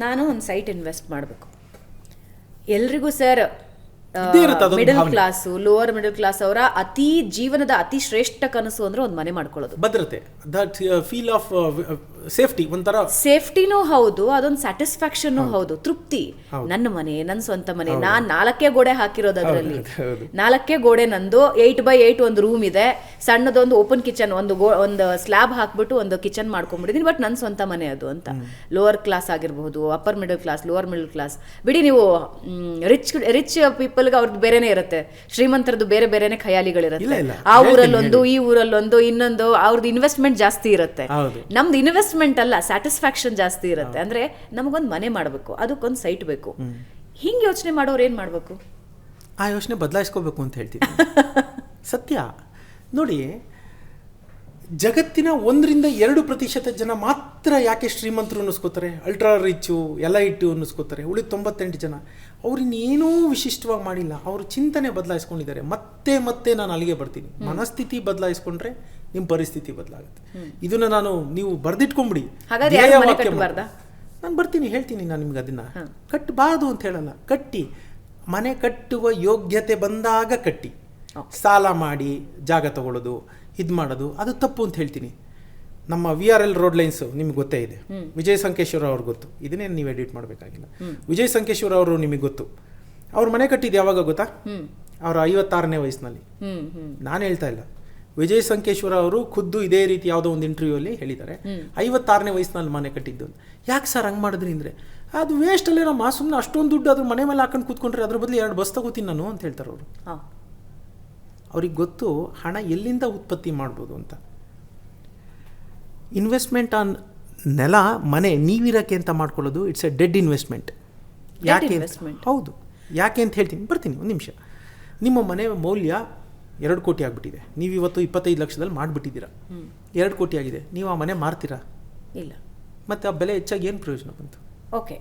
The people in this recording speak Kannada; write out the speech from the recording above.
ನಾನು ಒಂದು ಸೈಟ್ ಇನ್ವೆಸ್ಟ್ ಮಾಡಬೇಕು. ಎಲ್ರಿಗೂ sir middle class, lower middle class ಅವರ ಜೀವನದ ಅತಿ ಶ್ರೇಷ್ಠ ಕನಸು ಅಂದ್ರೆ ಒಂದು ಮನೆ ಮಾಡ್ಕೊಳ್ಳೋದು. ಭದ್ರತೆ, ದಟ್ ಫೀಲ್ ಆಫ್ ಸೇಫ್ಟಿ, ಒಂಥರ ಸೇಫ್ಟಿನೂ ಹೌದು, ಅದೊಂದು ಸ್ಯಾಟಿಸ್ಫ್ಯಾಕ್ಷನ್ ಹೌದು, ತೃಪ್ತಿ. ನನ್ನ ಮನೆ, ನನ್ನ ಸ್ವಂತ ಮನೆ, ನಾನ್ 4 ಗೋಡೆ ಹಾಕಿರೋದು, ಅದರಲ್ಲಿ 4 ಗೋಡೆ ನಂದು, 8x8 ಒಂದು ರೂಮ್ ಇದೆ, ಸಣ್ಣದೊಂದು ಓಪನ್ ಕಿಚನ್, ಒಂದು ಸ್ಲ್ಯಾಬ್ ಹಾಕ್ಬಿಟ್ಟು ಒಂದು ಕಿಚನ್ ಮಾಡ್ಕೊಂಡ್ಬಿಟ್ಟಿದೀನಿ, ಬಟ್ ನನ್ನ ಸ್ವಂತ ಮನೆ ಅದು ಅಂತ. ಲೋವರ್ ಕ್ಲಾಸ್ ಆಗಿರಬಹುದು, upper middle class, lower middle class, ಬಿಡಿ ನೀವು ರಿಚ್ ಪೀಪಲ್ ಅವ್ರದ್ದು ಬೇರೆನೆ ಇರುತ್ತೆ, ಶ್ರೀಮಂತರದ್ದು ಬೇರೆ ಬೇರೆನೆ ಖಯಾಲಿಗಳಿರುತ್ತೆ. ಆ ಊರಲ್ಲೊಂದು, ಈ ಊರಲ್ಲೊಂದು, ಇನ್ನೊಂದು, ಅವ್ರದ್ದು ಇನ್ವೆಸ್ಟ್ಮೆಂಟ್ ಜಾಸ್ತಿ ಇರುತ್ತೆ. ನಮ್ದು ಇನ್ವೆಸ್ಟ್ಮೆಂಟ್ ಅಲ್ಲ, ಸ್ಯಾಟಿಸ್ಫ್ಯಾಕ್ಷನ್ ಜಾಸ್ತಿ ಇರುತ್ತೆ. ಅಂದ್ರೆ ನಮಗೊಂದು ಮನೆ ಮಾಡಬೇಕು, ಅದಕ್ಕೊಂದು ಸೈಟ್ ಬೇಕು. ಹಿಂಗೆ ಯೋಚನೆ ಮಾಡೋರು ಏನ್ ಮಾಡ್ಬೇಕು? ಆ ಯೋಚನೆ ಬದಲಾಯಿಸ್ಕೋಬೇಕು ಅಂತ ಹೇಳ್ತೀನಿ. ಸತ್ಯ ನೋಡಿ, ಜಗತ್ತಿನ 1-2% ಜನ ಮಾತ್ರ ಯಾಕೆ ಶ್ರೀಮಂತರು ಅನ್ನಿಸ್ಕೋತಾರೆ, ಅಲ್ಟ್ರಾ ರಿಚ್ಚು, ಎಲೈಟು ಅನ್ನಿಸ್ಕೋತಾರೆ. ಉಳಿದ 98 ಜನ ಅವ್ರಿನ್ನೇನೂ ವಿಶಿಷ್ಟವಾಗಿ ಮಾಡಿಲ್ಲ, ಅವರು ಚಿಂತನೆ ಬದಲಾಯಿಸ್ಕೊಂಡಿದ್ದಾರೆ. ಮತ್ತೆ ಮತ್ತೆ ನಾನು ಅಲ್ಲಿಗೆ ಬರ್ತೀನಿ, ಮನಸ್ಥಿತಿ ಬದಲಾಯಿಸ್ಕೊಂಡ್ರೆ ನಿಮ್ಮ ಪರಿಸ್ಥಿತಿ ಬದಲಾಗುತ್ತೆ. ಇದನ್ನ ನೀವು ಬರೆದಿಟ್ಕೊಂಬಿಡಿ. ನಾನು ಬರ್ತೀನಿ, ಹೇಳ್ತೀನಿ ನಾನು ನಿಮ್ಗೆ. ಅದನ್ನ ಕಟ್ಟಬಾರ್ದು ಅಂತ ಹೇಳಲ್ಲ, ಕಟ್ಟಿ. ಮನೆ ಕಟ್ಟುವ ಯೋಗ್ಯತೆ ಬಂದಾಗ ಕಟ್ಟಿ. ಸಾಲ ಮಾಡಿ ಜಾಗ ತಗೊಳ್ಳೋದು, ಇದು ಮಾಡೋದು, ಅದು ತಪ್ಪು ಅಂತ ಹೇಳ್ತೀನಿ. ನಮ್ಮ VRL ರೋಡ್ ಲೈನ್ಸ್ ನಿಮ್ಗೆ ಗೊತ್ತೇ ಇದೆ, ವಿಜಯ್ ಸಂಕೇಶ್ವರ ಅವ್ರಿಗೆ ಗೊತ್ತು, ಇದನ್ನೇನು ನೀವು ಎಡಿಟ್ ಮಾಡಬೇಕಾಗಿಲ್ಲ. ವಿಜಯ್ ಸಂಕೇಶ್ವರ ಅವರು ನಿಮಗೆ ಗೊತ್ತು. ಅವ್ರು ಮನೆ ಕಟ್ಟಿದ್ದು ಯಾವಾಗ ಗೊತ್ತಾ? ಅವರ 56ನೇ ವಯಸ್ಸಿನಲ್ಲಿ. ನಾನು ಹೇಳ್ತಾ ಇಲ್ಲ, ವಿಜಯ್ ಸಂಕೇಶ್ವರ ಅವರು ಖುದ್ದು ಇದೇ ರೀತಿ ಯಾವುದೋ ಒಂದು ಇಂಟರ್ವ್ಯೂಲ್ಲಿ ಹೇಳಿದ್ದಾರೆ, 56ನೇ ವಯಸ್ಸಿನಲ್ಲಿ ಮನೆ ಕಟ್ಟಿದ್ದು. ಯಾಕೆ ಸರ್ ಹಂಗೆ ಮಾಡಿದ್ರಿ ಅಂದರೆ, ಅದು ವೇಸ್ಟ್ ಅಲ್ಲೇ ನಮ್ಮ, ಸುಮ್ಮನೆ ಅಷ್ಟೊಂದು ದುಡ್ಡು ಅದ್ರ ಮನೆ ಮೇಲೆ ಹಾಕೊಂಡು ಕೂತ್ಕೊಂಡ್ರೆ ಅದ್ರ ಬದಲು 2 ಬಸ್ ತಗೋತೀನಿ ನಾನು ಅಂತ ಹೇಳ್ತಾರೆ ಅವರು. ಅವ್ರಿಗೆ ಗೊತ್ತು ಹಣ ಎಲ್ಲಿಂದ ಉತ್ಪತ್ತಿ ಮಾಡ್ಬೋದು ಅಂತ. ಇನ್ವೆಸ್ಟ್ಮೆಂಟ್ ಆನ್ ನೆಲ, ಮನೆ, ನೀವಿರೋಕ್ಕೆ ಅಂತ ಮಾಡ್ಕೊಳ್ಳೋದು ಇಟ್ಸ್ ಎ ಡೆಡ್ ಇನ್ವೆಸ್ಟ್ಮೆಂಟ್. ಯಾಕೆ? ಹೌದು, ಯಾಕೆ ಅಂತ ಹೇಳ್ತೀನಿ, ಬರ್ತೀನಿ ಒಂದು ನಿಮಿಷ. ನಿಮ್ಮ ಮನೆ ಮೌಲ್ಯ 2 ಕೋಟಿ ಆಗಿಬಿಟ್ಟಿದೆ, ನೀವು ಇವತ್ತು 25 ಲಕ್ಷದಲ್ಲಿ ಮಾಡಿಬಿಟ್ಟಿದ್ದೀರಾ. 2 ಕೋಟಿ ಆಗಿದೆ, ನೀವು ಆ ಮನೆ ಮಾರ್ತೀರಾ? ಇಲ್ಲ. ಮತ್ತು ಆ ಬೆಲೆ ಹೆಚ್ಚಾಗಿ ಏನು ಪ್ರಯೋಜನ ಬಂತು? ಓಕೆ,